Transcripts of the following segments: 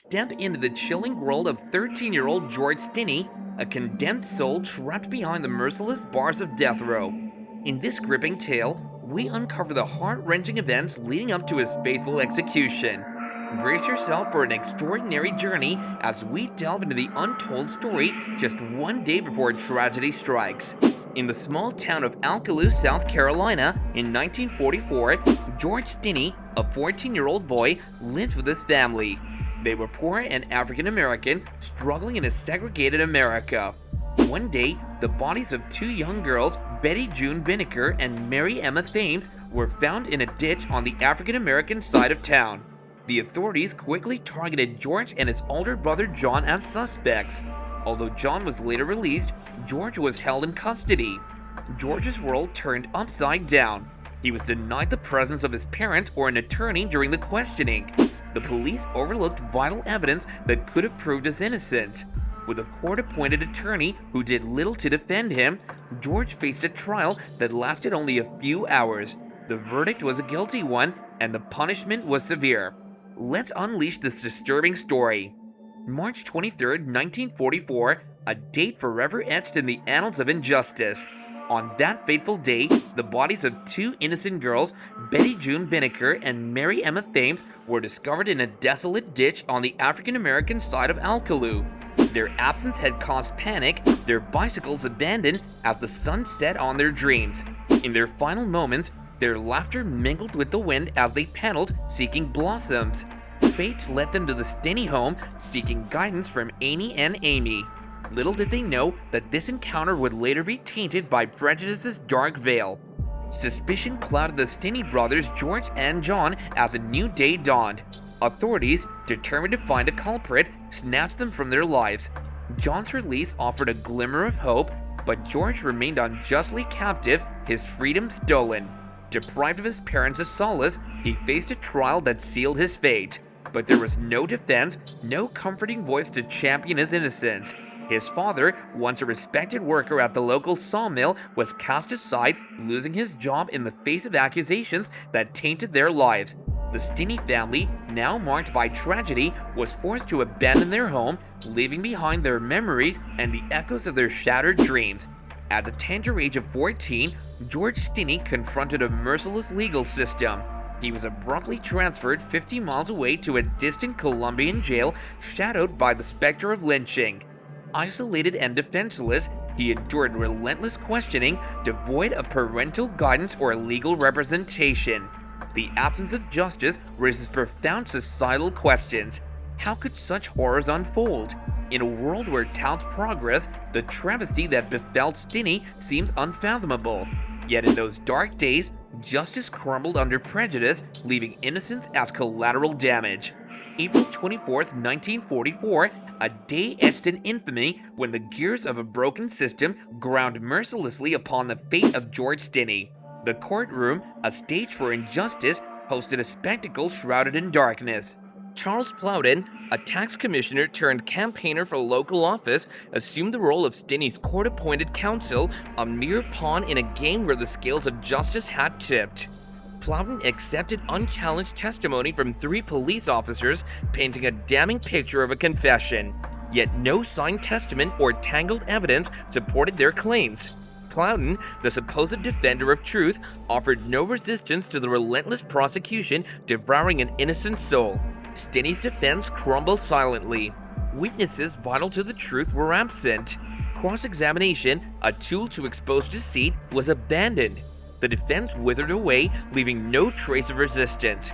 step into the chilling world of 13-year-old George Stinney, a condemned soul trapped behind the merciless bars of death row. In this gripping tale, we uncover the heart-wrenching events leading up to his faithful execution. Brace yourself for an extraordinary journey as we delve into the untold story just one day before tragedy strikes. In the small town of Alcolu, South Carolina, in 1944, George Stinney, a 14-year-old boy, lived with his family. They were poor and African American, struggling in a segregated America. One day, the bodies of two young girls, Betty June Binnicker and Mary Emma Thames, were found in a ditch on the African American side of town. The authorities quickly targeted George and his older brother John as suspects. Although John was later released, George was held in custody. George's world turned upside down. He was denied the presence of his parent or an attorney during the questioning. The police overlooked vital evidence that could have proved his innocence. With a court-appointed attorney who did little to defend him, George faced a trial that lasted only a few hours. The verdict was a guilty one, and the punishment was severe. Let's unleash this disturbing story. March 23, 1944, a date forever etched in the annals of injustice. On that fateful day, the bodies of two innocent girls, Betty June Binnicker and Mary Emma Thames, were discovered in a desolate ditch on the African American side of Alcolu. Their absence had caused panic, their bicycles abandoned as the sun set on their dreams. In their final moments, their laughter mingled with the wind as they pedaled, seeking blossoms. Fate led them to the Stinney home, seeking guidance from Annie and Amy. Little did they know that this encounter would later be tainted by prejudice's dark veil. Suspicion clouded the Stinney brothers George and John as a new day dawned. Authorities, determined to find a culprit, snatched them from their lives. John's release offered a glimmer of hope, but George remained unjustly captive, his freedom stolen. Deprived of his parents' solace, he faced a trial that sealed his fate. But there was no defense, no comforting voice to champion his innocence. His father, once a respected worker at the local sawmill, was cast aside, losing his job in the face of accusations that tainted their lives. The Stinney family, now marked by tragedy, was forced to abandon their home, leaving behind their memories and the echoes of their shattered dreams. At the tender age of 14, George Stinney confronted a merciless legal system. He was abruptly transferred 50 miles away to a distant Colombian jail, shadowed by the specter of lynching. Isolated and defenseless, he endured relentless questioning, devoid of parental guidance or legal representation. The absence of justice raises profound societal questions. How could such horrors unfold? In a world where touts progress, the travesty that befell Stinney seems unfathomable. Yet in those dark days, justice crumbled under prejudice, leaving innocence as collateral damage. April 24, 1944, a day etched in infamy when the gears of a broken system ground mercilessly upon the fate of George Stinney. The courtroom, a stage for injustice, hosted a spectacle shrouded in darkness. Charles Plowden, a tax commissioner turned campaigner for local office, assumed the role of Stinney's court-appointed counsel, a mere pawn in a game where the scales of justice had tipped. Plowden accepted unchallenged testimony from 3 police officers, painting a damning picture of a confession. Yet no signed testament or tangled evidence supported their claims. Plowden, the supposed defender of truth, offered no resistance to the relentless prosecution devouring an innocent soul. Stinney's defense crumbled silently. Witnesses vital to the truth were absent. Cross-examination, a tool to expose deceit, was abandoned. The defense withered away, leaving no trace of resistance.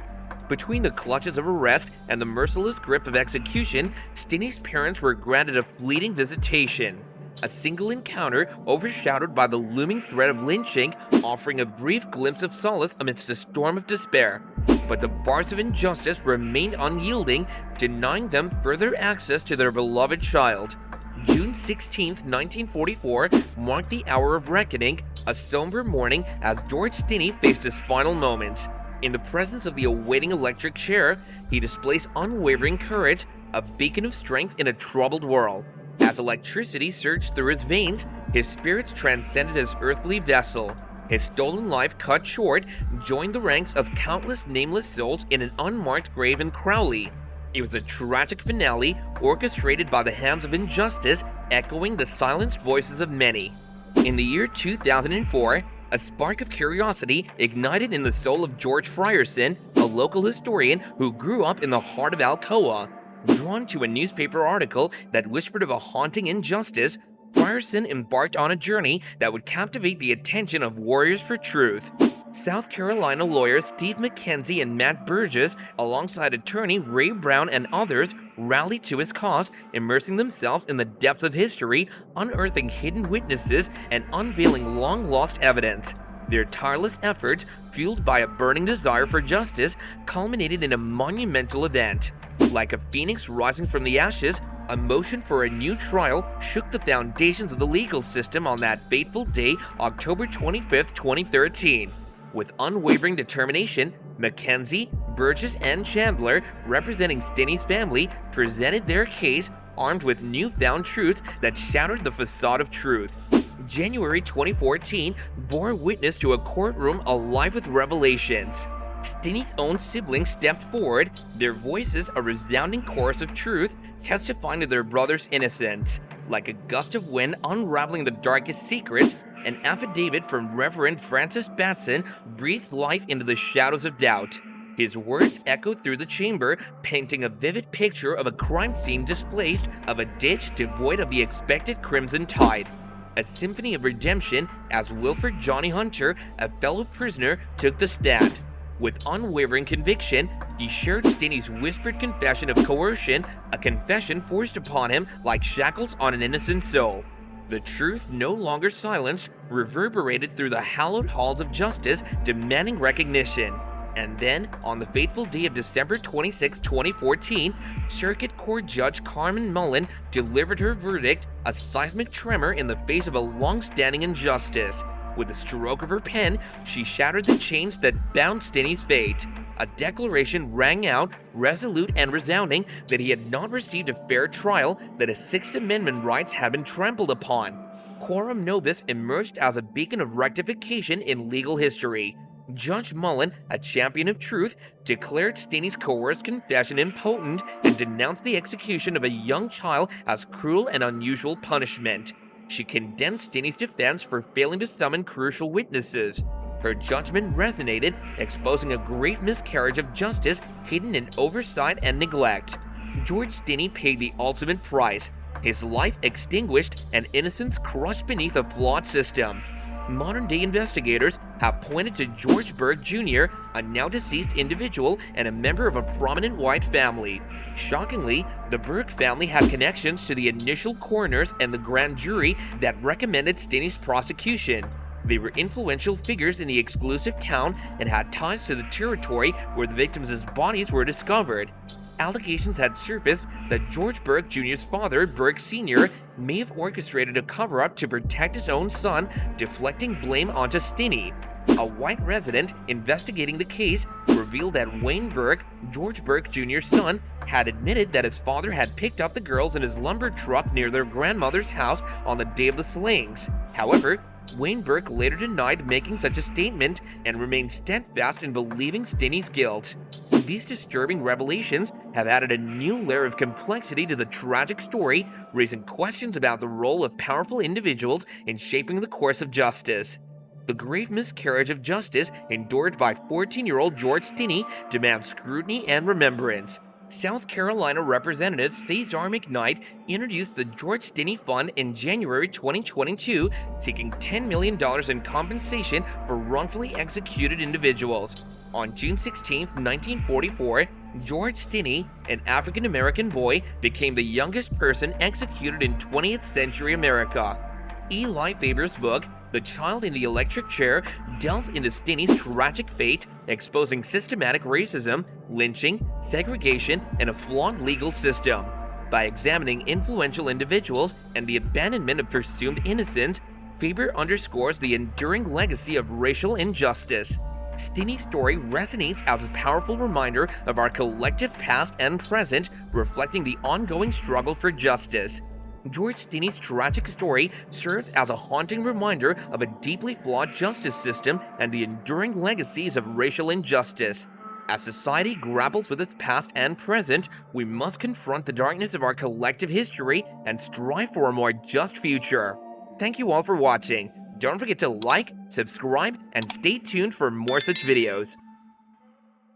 Between the clutches of arrest and the merciless grip of execution, Stinney's parents were granted a fleeting visitation. A single encounter overshadowed by the looming threat of lynching, offering a brief glimpse of solace amidst a storm of despair. But the bars of injustice remained unyielding, denying them further access to their beloved child. June 16, 1944, marked the hour of reckoning, a somber morning as George Stinney faced his final moments. In the presence of the awaiting electric chair, he displays unwavering courage, a beacon of strength in a troubled world. As electricity surged through his veins, his spirits transcended his earthly vessel. His stolen life cut short, joined the ranks of countless nameless souls in an unmarked grave in Crowley. It was a tragic finale orchestrated by the hands of injustice, echoing the silenced voices of many. In the year 2004, a spark of curiosity ignited in the soul of George Frierson, a local historian who grew up in the heart of Alcoa. Drawn to a newspaper article that whispered of a haunting injustice, Frierson embarked on a journey that would captivate the attention of warriors for truth. South Carolina lawyers Steve McKenzie and Matt Burgess, alongside attorney Ray Brown and others, rallied to his cause, immersing themselves in the depths of history, unearthing hidden witnesses, and unveiling long-lost evidence. Their tireless efforts, fueled by a burning desire for justice, culminated in a monumental event. Like a phoenix rising from the ashes, a motion for a new trial shook the foundations of the legal system on that fateful day, October 25, 2013. With unwavering determination, Mackenzie, Burgess, and Chandler, representing Stinney's family, presented their case armed with newfound truths that shattered the facade of truth. January 2014 bore witness to a courtroom alive with revelations. Stinney's own siblings stepped forward, their voices a resounding chorus of truth, testifying to their brother's innocence. Like a gust of wind unraveling the darkest secrets, an affidavit from Reverend Francis Batson breathed life into the shadows of doubt. His words echoed through the chamber, painting a vivid picture of a crime scene displaced, of a ditch devoid of the expected crimson tide. A symphony of redemption as Wilford Johnny Hunter, a fellow prisoner, took the stand. With unwavering conviction, he shared Stinney's whispered confession of coercion, a confession forced upon him like shackles on an innocent soul. The truth, no longer silenced, reverberated through the hallowed halls of justice, demanding recognition. And then, on the fateful day of December 26, 2014, Circuit Court Judge Carmen Mullen delivered her verdict, a seismic tremor in the face of a long-standing injustice. With a stroke of her pen, she shattered the chains that bound Stinney's fate. A declaration rang out, resolute and resounding, that he had not received a fair trial, that his Sixth Amendment rights had been trampled upon. Quorum nobis emerged as a beacon of rectification in legal history. Judge Mullen, a champion of truth, declared Stinney's coerced confession impotent and denounced the execution of a young child as cruel and unusual punishment. She condemned Stinney's defense for failing to summon crucial witnesses. Her judgment resonated, exposing a grave miscarriage of justice hidden in oversight and neglect. George Stinney paid the ultimate price, his life extinguished and innocence crushed beneath a flawed system. Modern-day investigators have pointed to George Burke Jr., a now-deceased individual and a member of a prominent white family. Shockingly, the Burke family had connections to the initial coroners and the grand jury that recommended Stinney's prosecution. They were influential figures in the exclusive town and had ties to the territory where the victims' bodies were discovered. Allegations had surfaced that George Burke Jr.'s father, Burke Sr., may have orchestrated a cover-up to protect his own son, deflecting blame onto Stinney. A white resident investigating the case revealed that Wayne Burke, George Burke Jr.'s son, had admitted that his father had picked up the girls in his lumber truck near their grandmother's house on the day of the slayings. However, Wayne Burke later denied making such a statement and remained steadfast in believing Stinney's guilt. These disturbing revelations have added a new layer of complexity to the tragic story, raising questions about the role of powerful individuals in shaping the course of justice. The grave miscarriage of justice endured by 14-year-old George Stinney demands scrutiny and remembrance. South Carolina Representative Cesar McKnight introduced the George Stinney Fund in January 2022, seeking $10 million in compensation for wrongfully executed individuals. On June 16, 1944, George Stinney, an African-American boy, became the youngest person executed in 20th century America. Eli Faber's book, The Child in the Electric Chair, delves into Stinney's tragic fate, exposing systematic racism, lynching, segregation, and a flawed legal system. By examining influential individuals and the abandonment of presumed innocence, Faber underscores the enduring legacy of racial injustice. Stinney's story resonates as a powerful reminder of our collective past and present, reflecting the ongoing struggle for justice. George Stinney's tragic story serves as a haunting reminder of a deeply flawed justice system and the enduring legacies of racial injustice. As society grapples with its past and present, we must confront the darkness of our collective history and strive for a more just future. Thank you all for watching. Don't forget to like, subscribe, and stay tuned for more such videos.